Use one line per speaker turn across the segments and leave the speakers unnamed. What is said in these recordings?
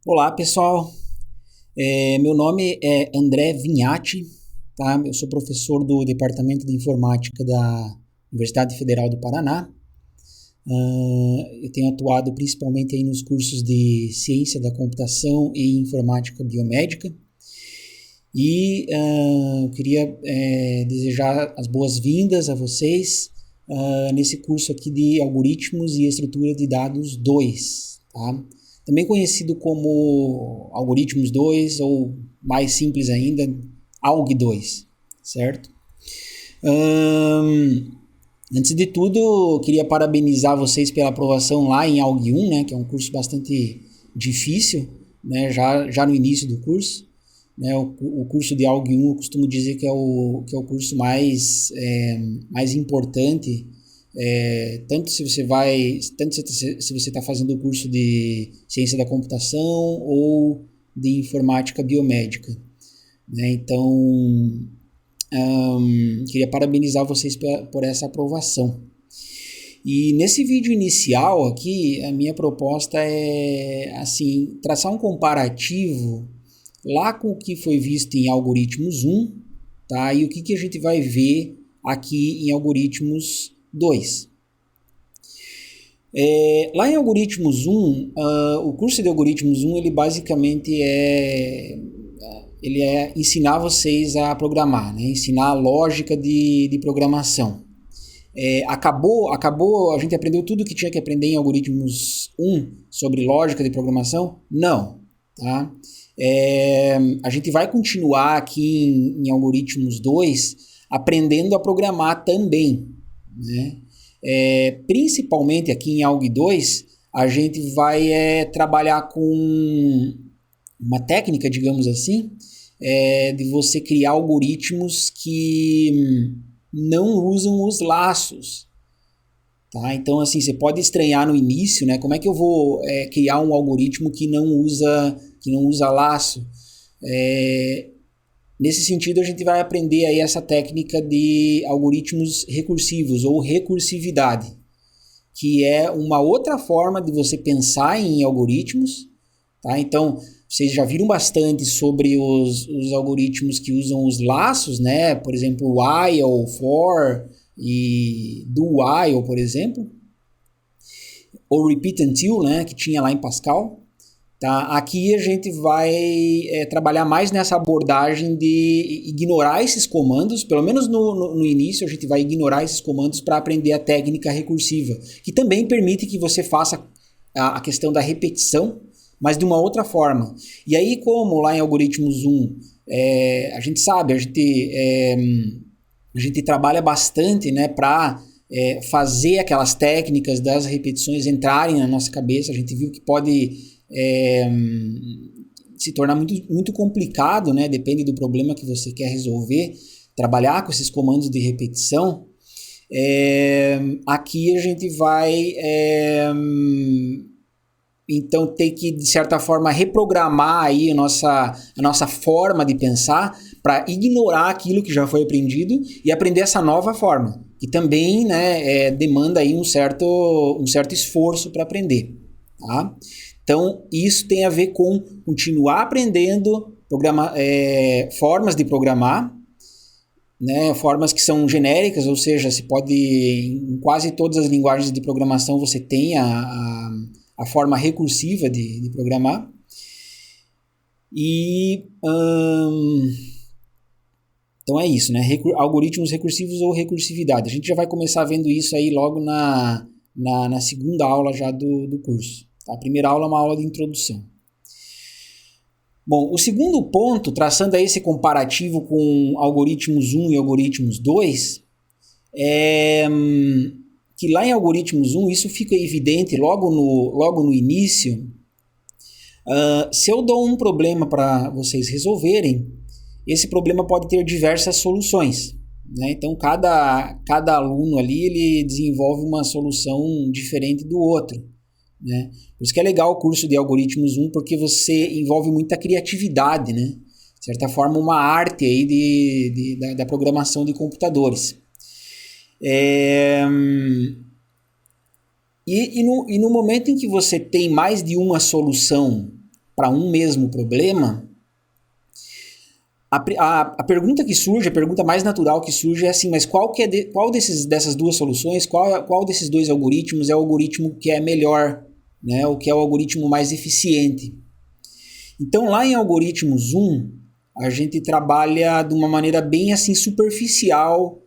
Olá, pessoal. Meu nome é André Vinhati, tá? Eu sou professor do Departamento de Informática da Universidade Federal do Paraná. Eu tenho atuado principalmente aí nos cursos de Ciência da Computação e Informática Biomédica. E eu queria desejar as boas-vindas a vocês nesse curso aqui de Algoritmos e Estrutura de Dados 2, tá? Também conhecido como Algoritmos 2 ou mais simples ainda, Alg 2, certo? Antes de tudo, eu queria parabenizar vocês pela aprovação lá em Alg 1, né, que é um curso bastante difícil, né, já no início do curso. Né, o curso de Alg 1 eu costumo dizer que é o curso mais importante, tanto se você está fazendo o curso de ciência da computação ou de informática biomédica, né? Então, queria parabenizar vocês por essa aprovação. E nesse vídeo inicial aqui, a minha proposta é assim, traçar um comparativo lá com o que foi visto em Algoritmos 1, tá? E o que a gente vai ver aqui em Algoritmos 2. Lá em Algoritmos 1, o curso de Algoritmos 1, ele basicamente é ensinar vocês a programar, né? Ensinar a lógica de programação. Acabou, a gente aprendeu tudo que tinha que aprender em Algoritmos 1 sobre lógica de programação? Não, tá? A gente vai continuar aqui em Algoritmos 2 aprendendo a programar também, né? Principalmente aqui em Alg 2, a gente vai trabalhar com uma técnica, digamos assim, de você criar algoritmos que não usam os laços. Tá? Então, assim, você pode estranhar no início, né? Como é que eu vou criar um algoritmo que não usa laço? Nesse sentido, a gente vai aprender aí essa técnica de algoritmos recursivos ou recursividade, que é uma outra forma de você pensar em algoritmos. Tá? Então, vocês já viram bastante sobre os algoritmos que usam os laços, né? Por exemplo, while, for e do while, por exemplo. Ou repeat until, né? Que tinha lá em Pascal. Tá? Aqui a gente vai trabalhar mais nessa abordagem de ignorar esses comandos, pelo menos no início a gente vai ignorar esses comandos para aprender a técnica recursiva, que também permite que você faça a questão da repetição, mas de uma outra forma. E aí, como lá em Algoritmos 1, a gente sabe, a gente trabalha bastante, né, para fazer aquelas técnicas das repetições entrarem na nossa cabeça. A gente viu que pode se tornar muito complicado, né? Depende do problema que você quer resolver, trabalhar com esses comandos de repetição. Aqui a gente vai então ter que, de certa forma, reprogramar aí a nossa forma de pensar para ignorar aquilo que já foi aprendido e aprender essa nova forma, que também, né, demanda aí um certo esforço para aprender, tá? Então, isso tem a ver com continuar aprendendo formas de programar, né, formas que são genéricas, ou seja, se pode, em quase todas as linguagens de programação você tem a forma recursiva de programar. E então é isso, né? Algoritmos recursivos ou recursividade. A gente já vai começar vendo isso aí logo na segunda aula já do curso. A primeira aula é uma aula de introdução. Bom, o segundo ponto, traçando aí esse comparativo com Algoritmos 1 e Algoritmos 2, é que lá em Algoritmos 1 isso fica evidente logo no início. Se eu dou um problema para vocês resolverem, esse problema pode ter diversas soluções, né? Então, cada aluno ali ele desenvolve uma solução diferente do outro, né? Por isso que é legal o curso de Algoritmos 1, porque você envolve muita criatividade, né? De certa forma, uma arte aí da programação de computadores. E no momento em que você tem mais de uma solução para um mesmo problema, a pergunta que surge, a pergunta mais natural que surge é assim, mas qual dessas duas soluções, qual desses dois algoritmos é o algoritmo que é melhor, né? O que é o algoritmo mais eficiente? Então, lá em algoritmos 1, a gente trabalha de uma maneira bem assim superficial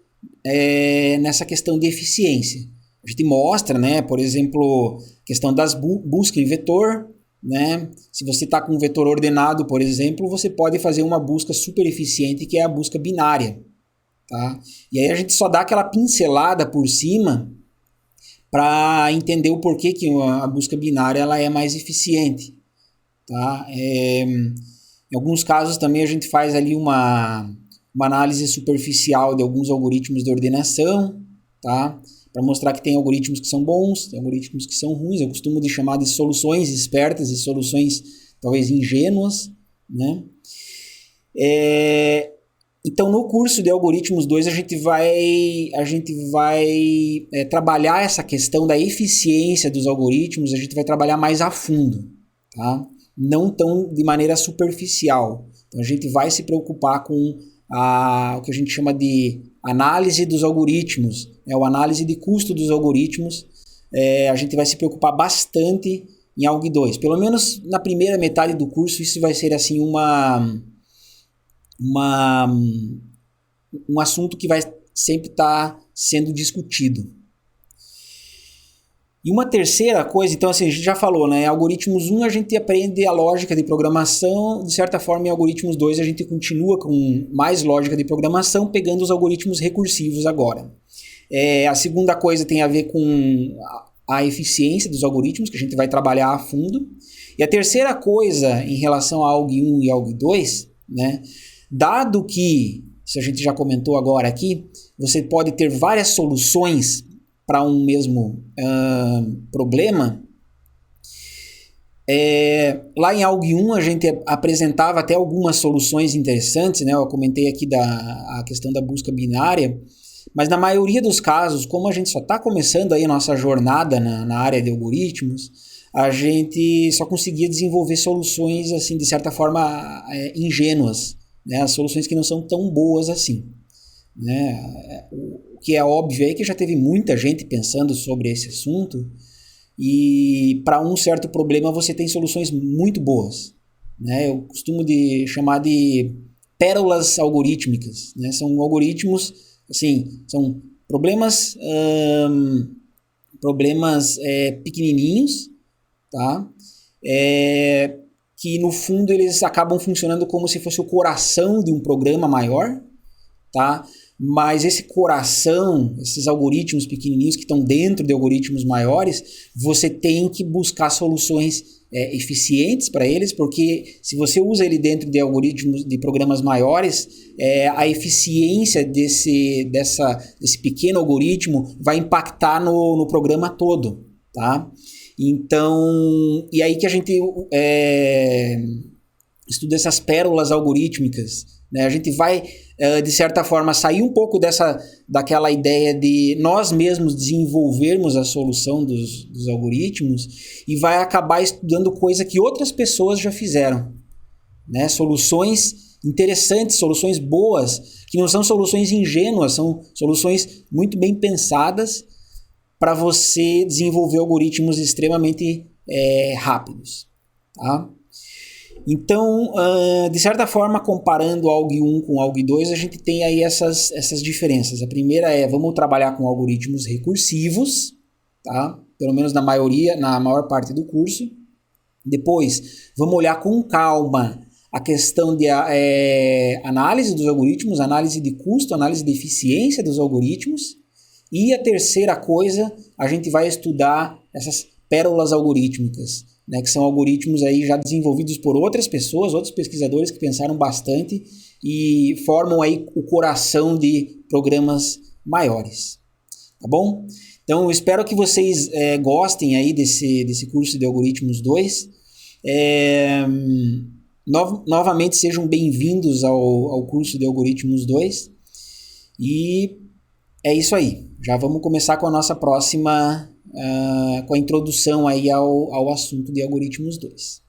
nessa questão de eficiência. A gente mostra, né, por exemplo, questão das busca em vetor, né? Se você está com um vetor ordenado, por exemplo, você pode fazer uma busca super eficiente, que é a busca binária. Tá? E aí a gente só dá aquela pincelada por cima para entender o porquê que a busca binária ela é mais eficiente. Tá? Em alguns casos também a gente faz ali uma análise superficial de alguns algoritmos de ordenação, tá? Para mostrar que tem algoritmos que são bons, tem algoritmos que são ruins. Eu costumo de chamar de soluções espertas e soluções talvez ingênuas, né? Então, no curso de algoritmos 2, a gente vai trabalhar essa questão da eficiência dos algoritmos, a gente vai trabalhar mais a fundo, tá? Não tão de maneira superficial. Então, a gente vai se preocupar com o que a gente chama de análise dos algoritmos, a análise de custo dos algoritmos. A gente vai se preocupar bastante em Alg 2. Pelo menos na primeira metade do curso, isso vai ser assim um assunto que vai sempre estar sendo discutido. E uma terceira coisa, então assim, a gente já falou, né? Algoritmos 1 a gente aprende a lógica de programação, de certa forma em algoritmos 2 a gente continua com mais lógica de programação, pegando os algoritmos recursivos agora. A segunda coisa tem a ver com a eficiência dos algoritmos, que a gente vai trabalhar a fundo. E a terceira coisa em relação a Alg 1 e Alg 2, né? Dado que, se a gente já comentou agora aqui, você pode ter várias soluções para um mesmo problema, lá em Alg 1 a gente apresentava até algumas soluções interessantes, né? Eu comentei aqui a questão da busca binária, mas na maioria dos casos, como a gente só está começando aí a nossa jornada na área de algoritmos, a gente só conseguia desenvolver soluções, assim, de certa forma, ingênuas, né? As soluções que não são tão boas assim, né? O que é óbvio é que já teve muita gente pensando sobre esse assunto e para um certo problema você tem soluções muito boas, né? Eu costumo de chamar de pérolas algorítmicas, né? São algoritmos, assim, são problemas pequenininhos, tá? Que no fundo eles acabam funcionando como se fosse o coração de um programa maior, tá? Mas esse coração, esses algoritmos pequenininhos que estão dentro de algoritmos maiores, você tem que buscar soluções eficientes para eles, porque se você usa ele dentro de algoritmos de programas maiores, a eficiência desse pequeno algoritmo vai impactar no programa todo, tá? Então, e aí que a gente estuda essas pérolas algorítmicas, né? A gente vai, de certa forma, sair um pouco daquela ideia de nós mesmos desenvolvermos a solução dos algoritmos e vai acabar estudando coisa que outras pessoas já fizeram, né? Soluções interessantes, soluções boas, que não são soluções ingênuas, são soluções muito bem pensadas para você desenvolver algoritmos extremamente rápidos, tá? Então, de certa forma, comparando Alg 1 com Alg 2, a gente tem aí essas diferenças. A primeira vamos trabalhar com algoritmos recursivos, tá? Pelo menos na maior parte do curso. Depois, vamos olhar com calma a questão de análise dos algoritmos, análise de custo, análise de eficiência dos algoritmos. E a terceira coisa, a gente vai estudar essas pérolas algorítmicas, né, que são algoritmos aí já desenvolvidos por outras pessoas, outros pesquisadores que pensaram bastante e formam aí o coração de programas maiores, tá bom? Então eu espero que vocês gostem aí desse curso de algoritmos 2. Novamente sejam bem-vindos ao curso de algoritmos 2 e é isso aí. Já vamos começar com a nossa próxima, com a introdução aí ao assunto de algoritmos 2.